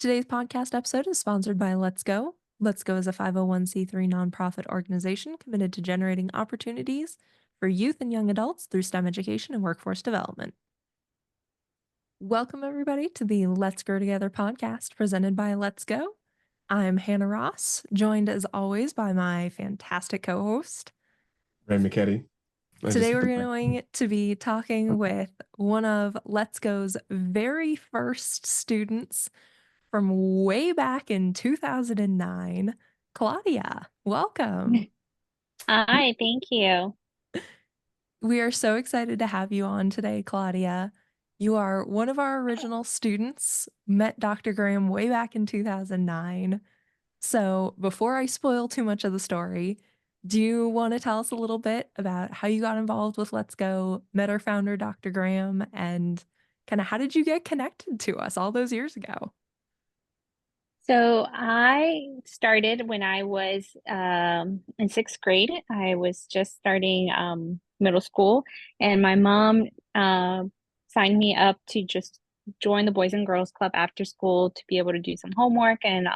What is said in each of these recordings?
Today's podcast episode is sponsored by Let's Go. Let's Go is a 501c3 nonprofit organization committed to generating opportunities for youth and young adults through STEM education and workforce development. Welcome, everybody, to the Let's Grow Together podcast presented by Let's Go. I'm Hannah Ross, joined as always by my fantastic co host. Ray McKetty. Today, we're going to be talking with one of Let's Go's very first students from way back in 2009, Claudia. Welcome. Hi, thank you. We are so excited to have you on today, Claudia. You are one of our original students, met Dr. Graham way back in 2009. So before I spoil too much of the story, do you want to tell us a little bit about how you got involved with Let's Go, met our founder, Dr. Graham, and kind of how did you get connected to us all those years ago? So I started when I was in sixth grade. I was just starting middle school, and my mom signed me up to just join the Boys and Girls Club after school to be able to do some homework and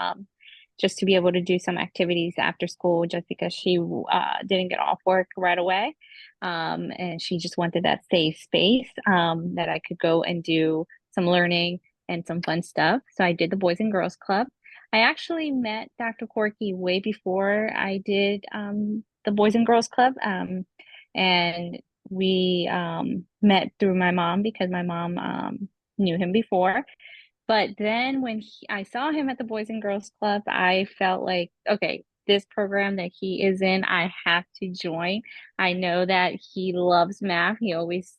just to be able to do some activities after school, just because she didn't get off work right away. And she just wanted that safe space that I could go and do some learning and some fun stuff. So I did the Boys and Girls Club. I actually met Dr. Corky way before I did the Boys and Girls Club. And we met through my mom because my mom knew him before. But then when I saw him at the Boys and Girls Club, I felt like, okay, this program that he is in, I have to join. I know that he loves math. He always,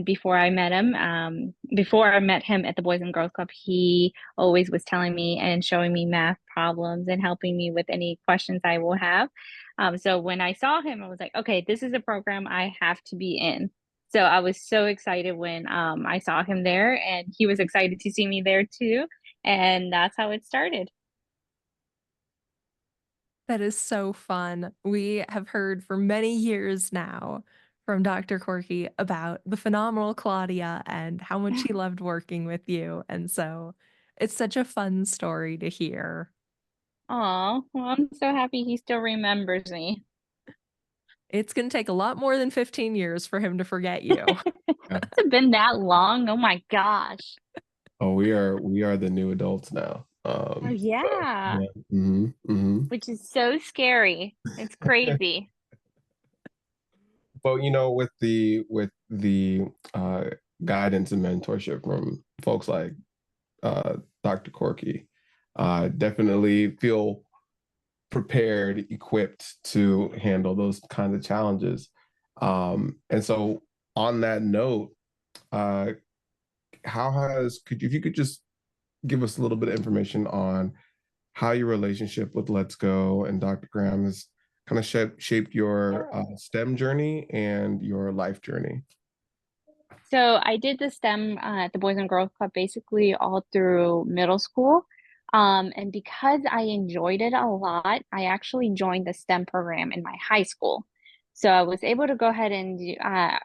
before I met him at the Boys and Girls Club, he always was telling me and showing me math problems and helping me with any questions I will have. So when I saw him, I was like, okay, this is a program I have to be in. So I was so excited when I saw him there, and he was excited to see me there too. And that's how it started. That is so fun. We have heard for many years now from Dr. Corky about the phenomenal Claudia and how much he loved working with you. And so it's such a fun story to hear. Oh, well, I'm so happy he still remembers me. It's going to take a lot more than 15 years for him to forget you. It's been that long. Oh my gosh. Oh, we are the new adults now. Oh yeah. Which is so scary. It's crazy. But with the guidance and mentorship from folks like Dr. Corky, definitely feel prepared, equipped to handle those kinds of challenges. And so on that note, uh, if you could just give us a little bit of information on how your relationship with Let's Go and Dr. Graham has kind of shaped your STEM journey and your life journey. So I did the STEM at the Boys and Girls Club basically all through middle school. And because I enjoyed it a lot, I actually joined the STEM program in my high school. So I was able to go ahead and do,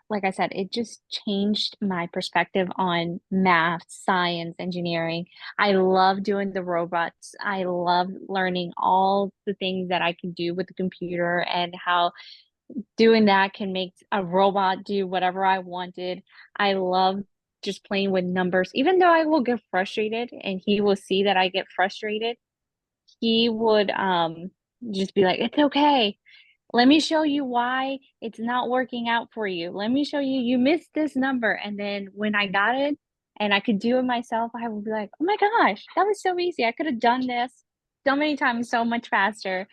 like I said, it just changed my perspective on math, science, engineering. I love doing the robots. I love learning all the things that I can do with the computer and how doing that can make a robot do whatever I wanted. I love just playing with numbers, even though I will get frustrated and he will see that I get frustrated. He would just be like, "It's okay. Let me show you why it's not working out for you. Let me show you you missed this number." And then when I got it and I could do it myself, I would be like, "Oh my gosh, that was so easy. I could have done this so many times so much faster."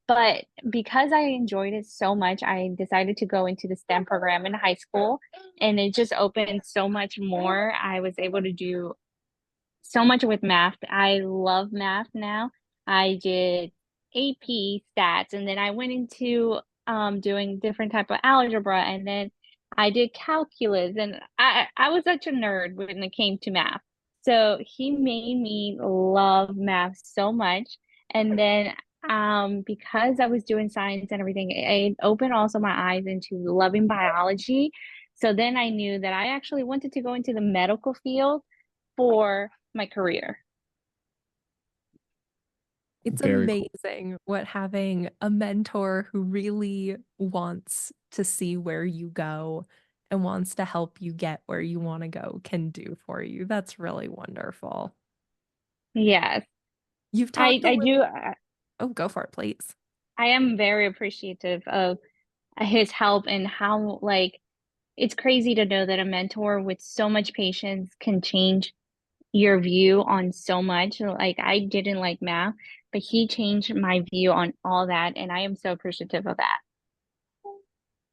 But because I enjoyed it so much, I decided to go into the STEM program in high school, and it just opened so much more. I was able to do so much with math. I love math now. I did AP stats, and then I went into doing different type of algebra, and then I did calculus, and I was such a nerd when it came to math. So he made me love math so much. And then because I was doing science and everything, it opened also my eyes into loving biology. So then I knew that I actually wanted to go into the medical field for my career. It's Very cool. amazing what having a mentor who really wants to see where you go and wants to help you get where you want to go can do for you. That's really wonderful. Yes, You've I talked a I do. little. Oh, go for it, please. I am very appreciative of his help and how like it's crazy to know that a mentor with so much patience can change your view on so much. Like I didn't like math, but he changed my view on all that, and I am so appreciative of that.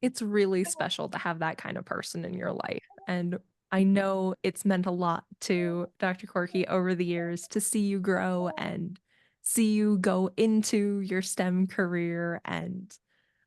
It's really special to have that kind of person in your life. And I know it's meant a lot to Dr. Corky over the years to see you grow and see you go into your STEM career. And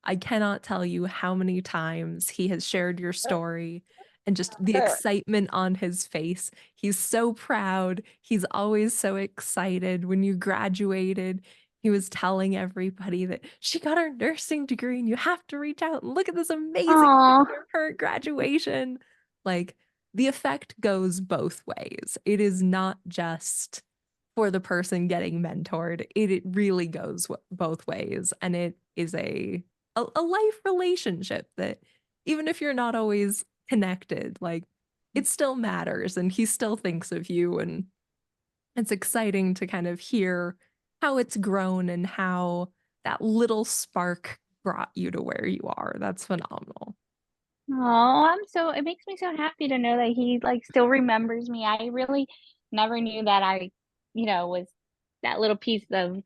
I cannot tell you how many times he has shared your story and just the excitement on his face. He's so proud. He's always so excited when you graduated. He was telling everybody that she got her nursing degree and you have to reach out and look at this amazing Oh, picture of her graduation. Like the effect goes both ways. It is not just for the person getting mentored. It really goes both ways. And it is a life relationship that even if you're not always connected, like it still matters and he still thinks of you. And it's exciting to kind of hear how it's grown and how that little spark brought you to where you are. That's phenomenal. it makes me so happy to know that he like still remembers me. I really never knew that was that little piece of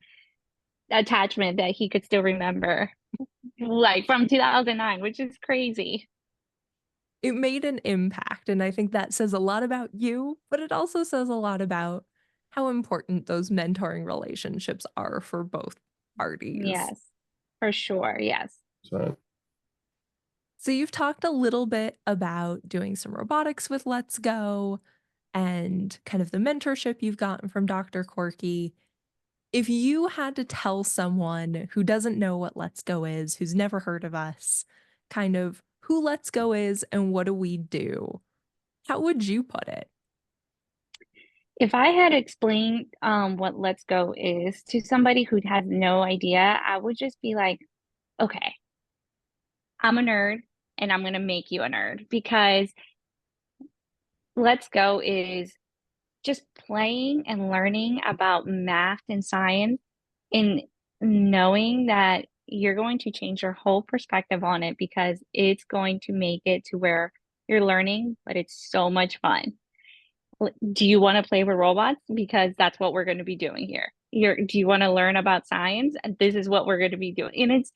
attachment that he could still remember, like from 2009, which is crazy. It made an impact. And I think that says a lot about you, but it also says a lot about how important those mentoring relationships are for both parties. Yes, for sure. Yes. So, So you've talked a little bit about doing some robotics with Let's Go and kind of the mentorship you've gotten from Dr. Corky. If you had to tell someone who doesn't know what Let's Go is, who's never heard of us, kind of who Let's Go is and what do we do, how would you put it? If I had explained what Let's Go is to somebody who has no idea, I would just be like, okay, I'm a nerd and I'm going to make you a nerd because Let's Go is just playing and learning about math and science and knowing that you're going to change your whole perspective on it because it's going to make it to where you're learning, but it's so much fun. Do you want to play with robots? Because that's what we're going to be doing here. Do you want to learn about science? And this is what we're going to be doing. And it's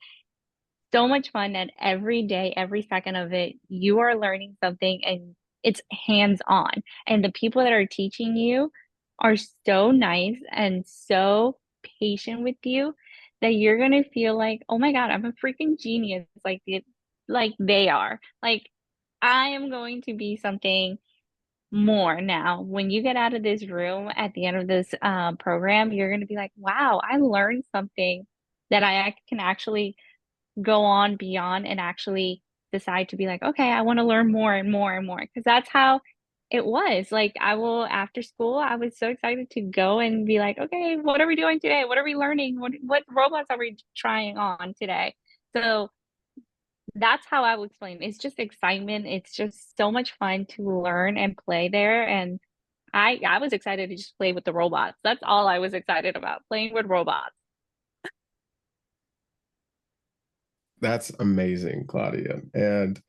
so much fun that every day, every second of it, you are learning something and it's hands on. And the people that are teaching you are so nice and so patient with you that you're going to feel like, oh my God, I'm a freaking genius. Like they are. Like I am going to be something more now. When you get out of this room at the end of this program, you're going to be like, wow, I learned something that can actually go on beyond and actually decide to be like, okay, I want to learn more and more and more. Because that's how it was. Like, after school, I was so excited to go and be like, okay, what are we doing today? What are we learning? What robots are we trying on today? So that's how I would explain it. It's just excitement. It's just so much fun to learn and play there. And I was excited to just play with the robots. That's all I was excited about, playing with robots. that's amazing, Claudia. And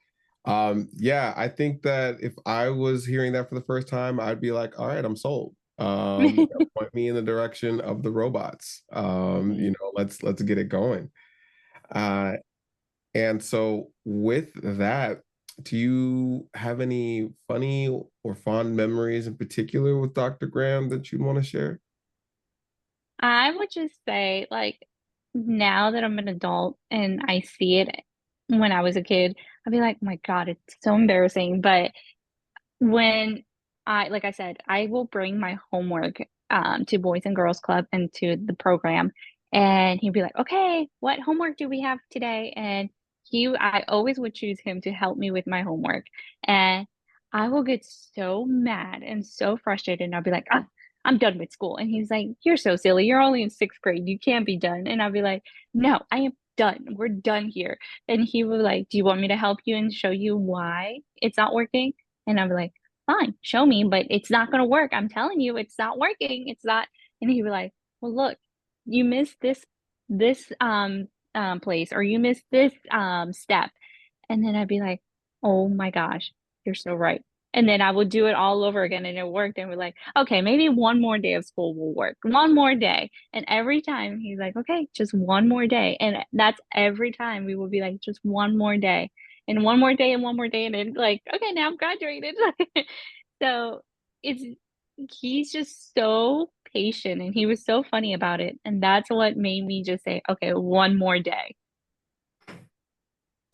yeah, I think that if I was hearing that for the first time, I'd be like, all right, I'm sold. Point me in the direction of the robots. Let's get it going. Uh, and so with that, do you have any funny or fond memories in particular with Dr. Graham that you'd want to share? I would just say, like, now that I'm an adult and I see it when I was a kid, I'd be like, oh my God, it's so embarrassing. But when like I said, I will bring my homework to Boys and Girls Club and to the program, and he'd be like, "Okay, what homework do we have today?" And I always would choose him to help me with my homework, and I will get so mad and so frustrated, and I'll be like, I'm done with school. And he's like, you're so silly. You're only in sixth grade. You can't be done. And I'll be like, no, I am done. We're done here. And he was like, do you want me to help you and show you why it's not working? And I'll be like, fine, show me, but it's not going to work. I'm telling you, it's not working. It's not. And he'd be like, well, look, you missed this place, or you missed this step. And then I'd be like, oh my gosh, you're so right. And then I would do it all over again and it worked. And we're like, okay, maybe one more day of school will work. One more day. And every time he's like, okay, just one more day. And that's every time we would be like, just one more day. And one more day and one more day. And then like, okay, now I'm graduated. So it's he's just so patient and he was so funny about it. And that's what made me just say, okay, one more day.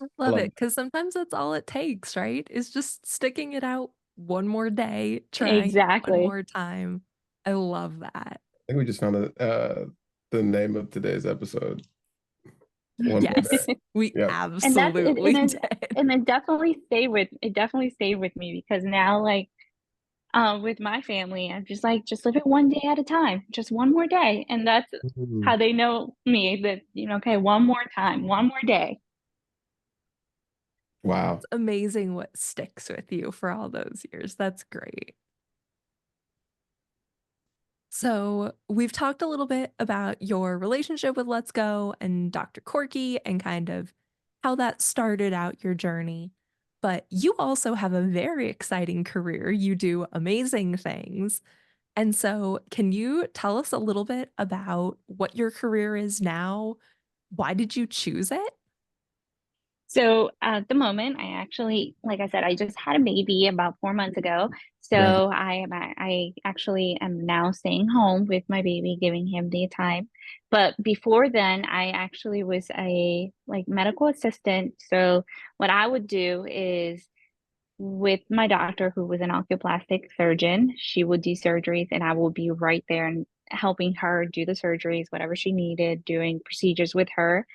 I I love love it because sometimes that's all it takes, right? Is just sticking it out one more day, trying one Exactly. more time. I love that. think we just found the name of today's episode. One more Yes, day. we Yep. And that's absolutely did. and it definitely stayed with me because now like with my family, I'm just like, just live it one day at a time, just one more day. And that's Mhm. how they know me that, okay, one more time, one more day. Wow. Amazing what sticks with you for all those years. That's great. So, we've talked a little bit about your relationship with Let's Go and Dr. Corky and kind of how that started out your journey. But you also have a very exciting career. You do amazing things. And so, can you tell us a little bit about what your career is now? Why did you choose it? So at the moment, I actually, like I said, I just had a baby about 4 months ago. Congrats. So I actually am now staying home with my baby, giving him the time. But before then, I actually was a like medical assistant. So what I would do is with my doctor, who was an oculoplastic surgeon, she would do surgeries, and I would be right there and helping her do the surgeries, whatever she needed, doing procedures with her.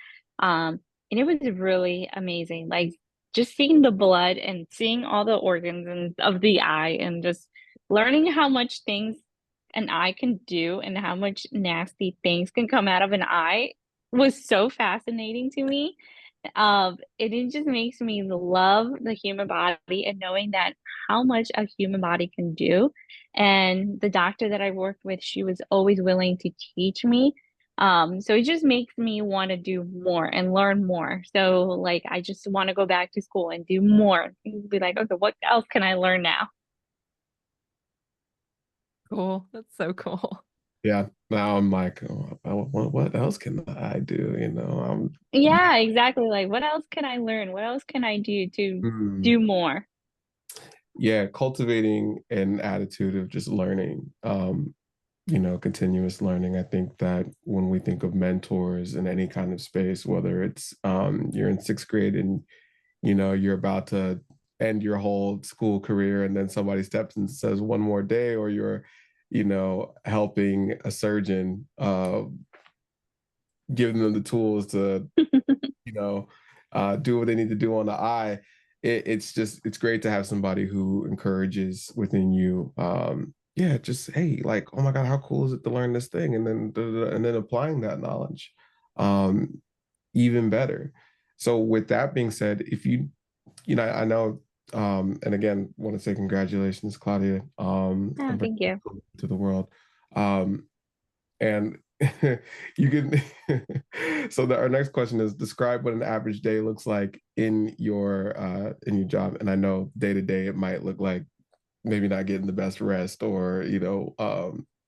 And it was really amazing. Like just seeing the blood and seeing all the organs and of the eye and just learning how much things an eye can do and how much nasty things can come out of an eye was so fascinating to me. It just makes me love the human body and knowing that how much a human body can do. And the doctor that I worked with, she was always willing to teach me. So it just makes me want to do more and learn more. So like I just want to go back to school and do more. And be like, okay, what else can I learn now? Cool. That's so cool. Yeah. Now I'm like, oh, what else can I do? Yeah, exactly. Like what else can I learn? What else can I do to Hmm. do more? Yeah, cultivating an attitude of just learning, continuous learning. I think that when we think of mentors in any kind of space, whether it's you're in sixth grade and you're about to end your whole school career and then somebody steps and says one more day, or you're helping a surgeon, giving them the tools to you know do what they need to do on the eye. It's great to have somebody who encourages within you, yeah, just hey, like, oh my god, how cool is it to learn this thing, and then and then applying that knowledge, um even better. So with that being said, if I know, and again, want to say congratulations, Claudia, Oh, on bringing thank you. to the world. And you can so our next question is, describe what an average day looks like in your job. And I know day to day it might look like maybe not getting the best rest, or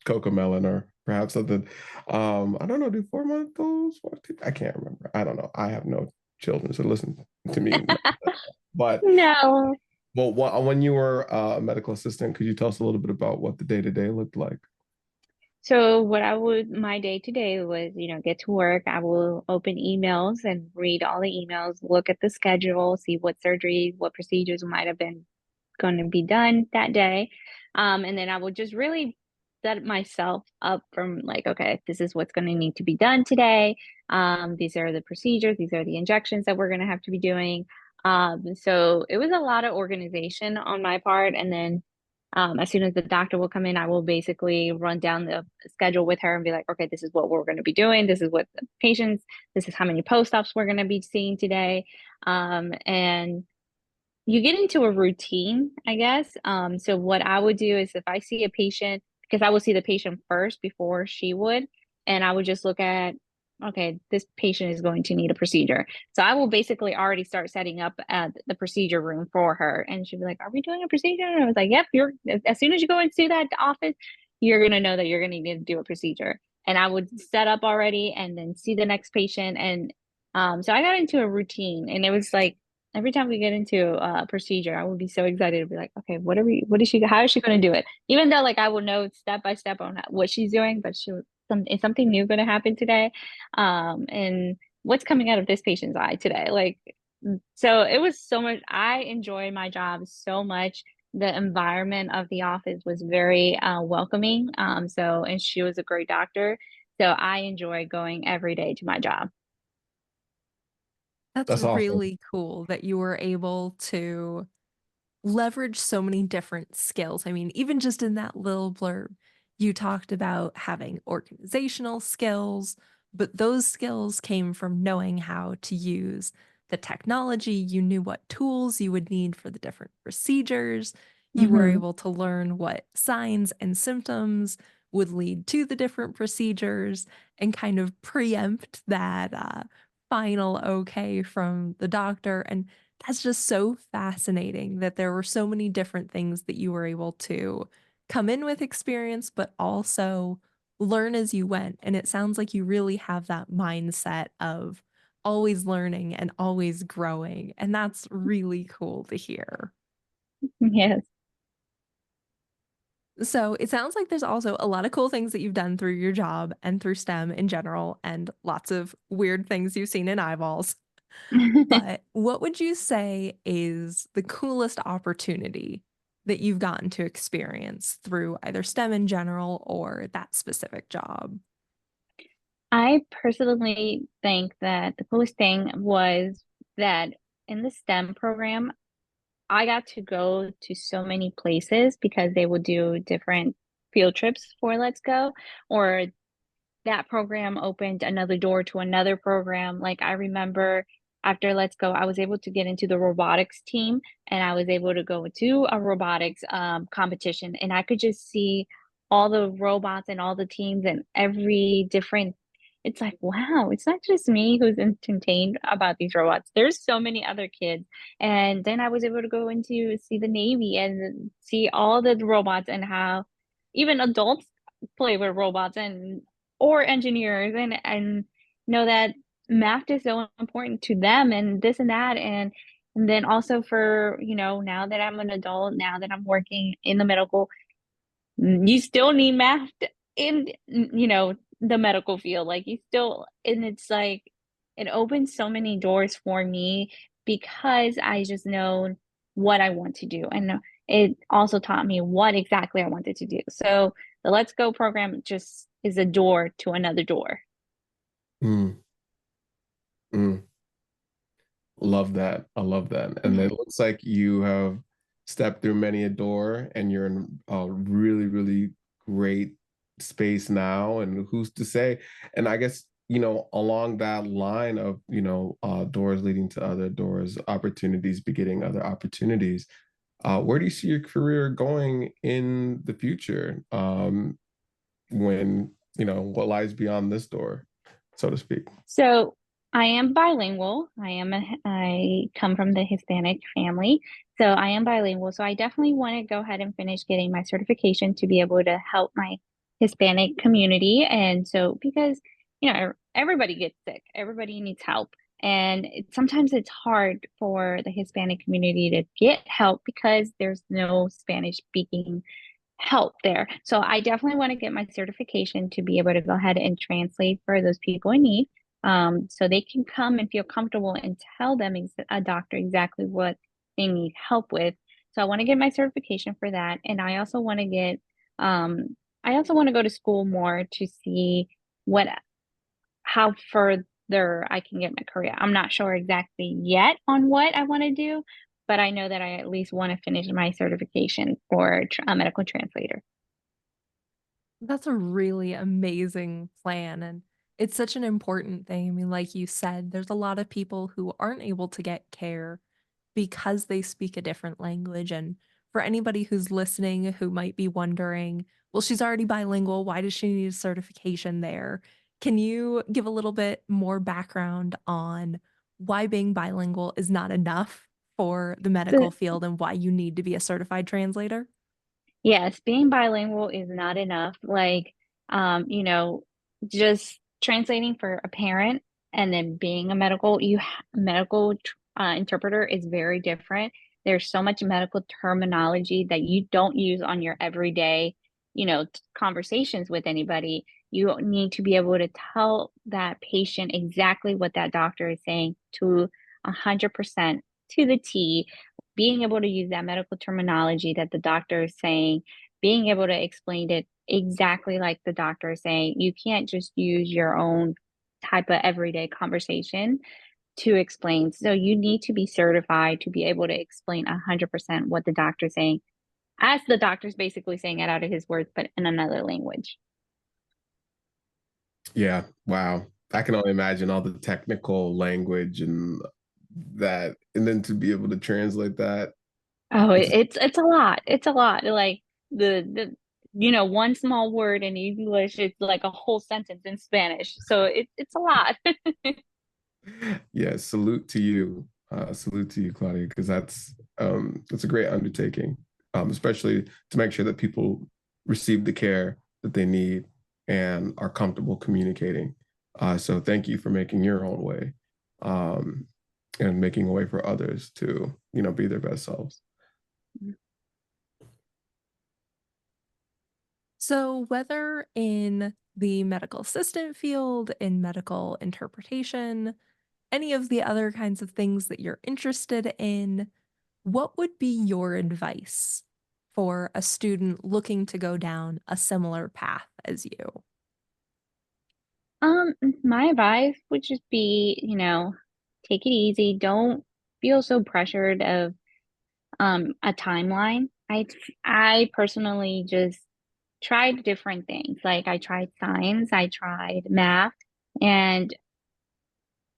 cocoa melon, or perhaps something. I don't know, do 4 month goals, I can't remember, I don't know, I have no children, so listen to me. But No. well, when you were a medical assistant, could you tell us a little bit about what the day to day looked like? So my day to day was, get to work. I will open emails and read all the emails, look at the schedule, see what surgeries, what procedures might have been going to be done that day. And then I will just really set myself up from like, okay, this is what's going to need to be done today. These are the procedures, these are the injections that we're going to have to be doing. So it was a lot of organization on my part. And then As soon as the doctor will come in, I will basically run down the schedule with her and be like, okay, this is what we're going to be doing. This is what the patients, this is how many post-ops we're going to be seeing today. And you get into a routine, I guess. So what I would do is if I see a patient, because I would see the patient first before she would, and I would just look at, okay, this patient is going to need a procedure. So I will basically already start setting up the procedure room for her. And she'd be like, are we doing a procedure? And I was like, yep, as soon as you go into that office, you're going to know that you're going to need to do a procedure. And I would set up already and then see the next patient. And so I got into a routine, and it was like, every time we get into a procedure, I would be so excited to be like, okay, how is she going to do it? Even though like I will know step by step on what she's doing, but is something new going to happen today? And what's coming out of this patient's eye today? Like, so it was so much, I enjoy my job so much. The environment of the office was very welcoming. And she was a great doctor. So I enjoy going every day to my job. That's That's awesome. really cool that you were able to leverage so many different skills. I mean, even just in that little blurb, you talked about having organizational skills, but those skills came from knowing how to use the technology. You knew what tools you would need for the different procedures. You were Mm-hmm. able to learn what signs and symptoms would lead to the different procedures and kind of preempt that final okay from the doctor. And that's just so fascinating that there were so many different things that you were able to come in with experience, but also learn as you went. And it sounds like you really have that mindset of always learning and always growing. And that's really cool to hear. Yes. So it sounds like there's also a lot of cool things that you've done through your job and through STEM in general, and lots of weird things you've seen in eyeballs. But what would you say is the coolest opportunity that you've gotten to experience through either STEM in general or that specific job? I personally think that the coolest thing was that in the STEM program, I got to go to so many places because they would do different field trips for Let's Go, or that program opened another door to another program. Like I remember after Let's Go, I was able to get into the robotics team, and I was able to go to a robotics competition, and I could just see all the robots and all the teams and every different, it's like, wow, it's not just me who's entertained about these robots. There's so many other kids. And then I was able to go into see the Navy and see all the robots and how even adults play with robots and or engineers, and know that math is so important to them and this and that. And then also for, now that I'm an adult, now that I'm working in the medical, you still need math in, the medical field. Like you still, and it's like it opens so many doors for me because I just know what I want to do, and it also taught me what exactly I wanted to do. So the Let's Go program just is a door to another door. Mm, mm. Love that. I love that. And it looks like you have stepped through many a door and you're in a really, really great space now. And who's to say? And I guess, along that line of, doors leading to other doors, opportunities begetting other opportunities, where do you see your career going in the future? When, what lies beyond this door, so to speak? So I am bilingual. I come from the Hispanic family. So I am bilingual. So I definitely want to go ahead and finish getting my certification to be able to help my Hispanic community. And so because, everybody gets sick, everybody needs help. And sometimes it's hard for the Hispanic community to get help because there's no Spanish speaking help there. So I definitely want to get my certification to be able to go ahead and translate for those people in need. So they can come and feel comfortable and tell them a doctor exactly what they need help with. So I want to get my certification for that. And I also want to go to school more to see how further I can get my career. I'm not sure exactly yet on what I want to do, but I know that I at least want to finish my certification for a medical translator. That's a really amazing plan, and it's such an important thing. I mean, like you said, there's a lot of people who aren't able to get care because they speak a different language. And for anybody who's listening who might be wondering, well, she's already bilingual, why does she need a certification there? Can you give a little bit more background on why being bilingual is not enough for the medical The field and why you need to be a certified translator? Yes, being bilingual is not enough. Like, you know, just translating for a parent and then being a medical interpreter is very different. There's so much medical terminology that you don't use on your everyday, conversations with anybody. You need to be able to tell that patient exactly what that doctor is saying to 100% to the T, being able to use that medical terminology that the doctor is saying, being able to explain it exactly like the doctor is saying. You can't just use your own type of everyday conversation to explain. So you need to be certified to be able to explain 100% what the doctor's saying, as the doctor's basically saying it out of his words, but in another language. Yeah, wow. I can only imagine all the technical language and that, and then to be able to translate that. Oh, It's it's a lot. It's a lot. Like one small word in English is like a whole sentence in Spanish. So it's a lot. yeah, salute to you, Claudia, because that's a great undertaking, especially to make sure that people receive the care that they need and are comfortable communicating. So thank you for making your own way, um, and making a way for others to, be their best selves. So, whether in the medical assistant field, in medical interpretation, any of the other kinds of things that you're interested in, what would be your advice for a student looking to go down a similar path as you? My advice would just be, take it easy. Don't feel so pressured of a timeline. I personally just tried different things. Like I tried science, I tried math, and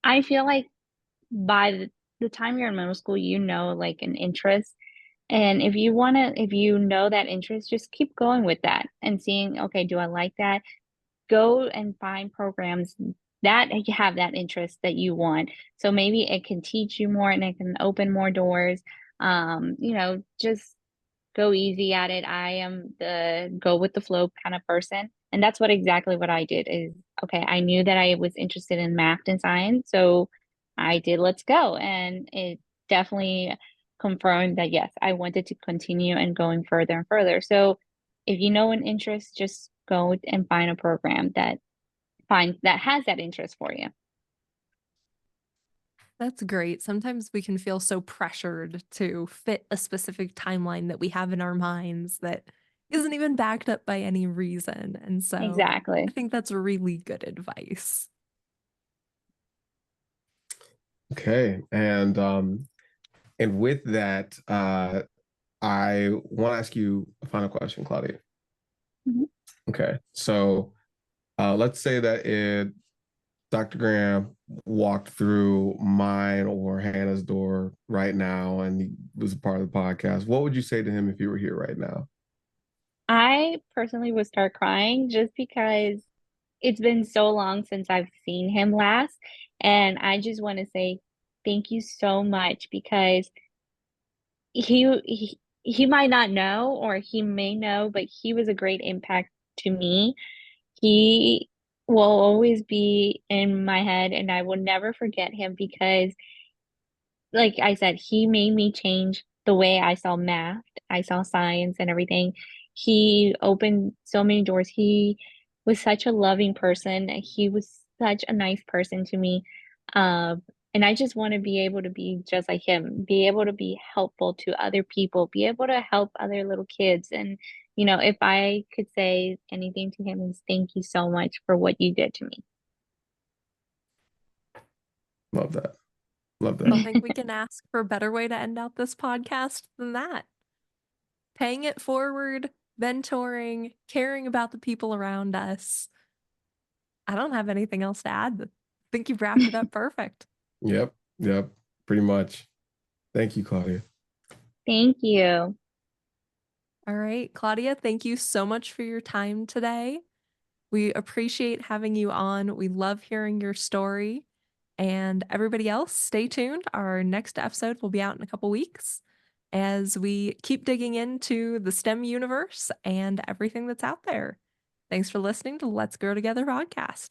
I feel like by the time you're in middle school, like an interest. And if you know that interest, just keep going with that and seeing, okay, do I like that? Go and find programs that have that interest that you want. So maybe it can teach you more and it can open more doors. Just go easy at it. I am the go with the flow kind of person. And that's exactly what I did is, okay, I knew that I was interested in math and science. So I did, let's go. And it definitely confirmed that, yes, I wanted to continue and going further and further. So if you know an interest, just go and find a program that has that interest for you. That's great. Sometimes we can feel so pressured to fit a specific timeline that we have in our minds that isn't even backed up by any reason. And so I Exactly. think that's really good advice. Okay, and with that, I want to ask you a final question, Claudia. Mhm. Okay, so let's say that Dr. Graham walked through mine or Hannah's door right now and he was a part of the podcast. What would you say to him if he were here right now? I personally would start crying just because it's been so long since I've seen him last. And I just want to say thank you so much because he might not know or he may know, but he was a great impact to me. He will always be in my head and I will never forget him because like I said, he made me change the way I saw math, I saw science and everything. He opened so many doors. He was such a loving person. He was such a nice person to me. And I just want to be able to be just like him, be able to be helpful to other people, be able to help other little kids. And, if I could say anything to him is thank you so much for what you did to me. Love that. Love I don't that. think we can ask for a better way to end out this podcast than that. Paying it forward, mentoring, caring about the people around us. I don't have anything else to add. I think you've wrapped it up perfect. Yep. Yep. Pretty much. Thank you, Claudia. Thank you. All right, Claudia, thank you so much for your time today. We appreciate having you on. We love hearing your story. And everybody else, stay tuned. Our next episode will be out in a couple weeks as we keep digging into the STEM universe and everything that's out there. Thanks for listening to Let's Grow Together podcast.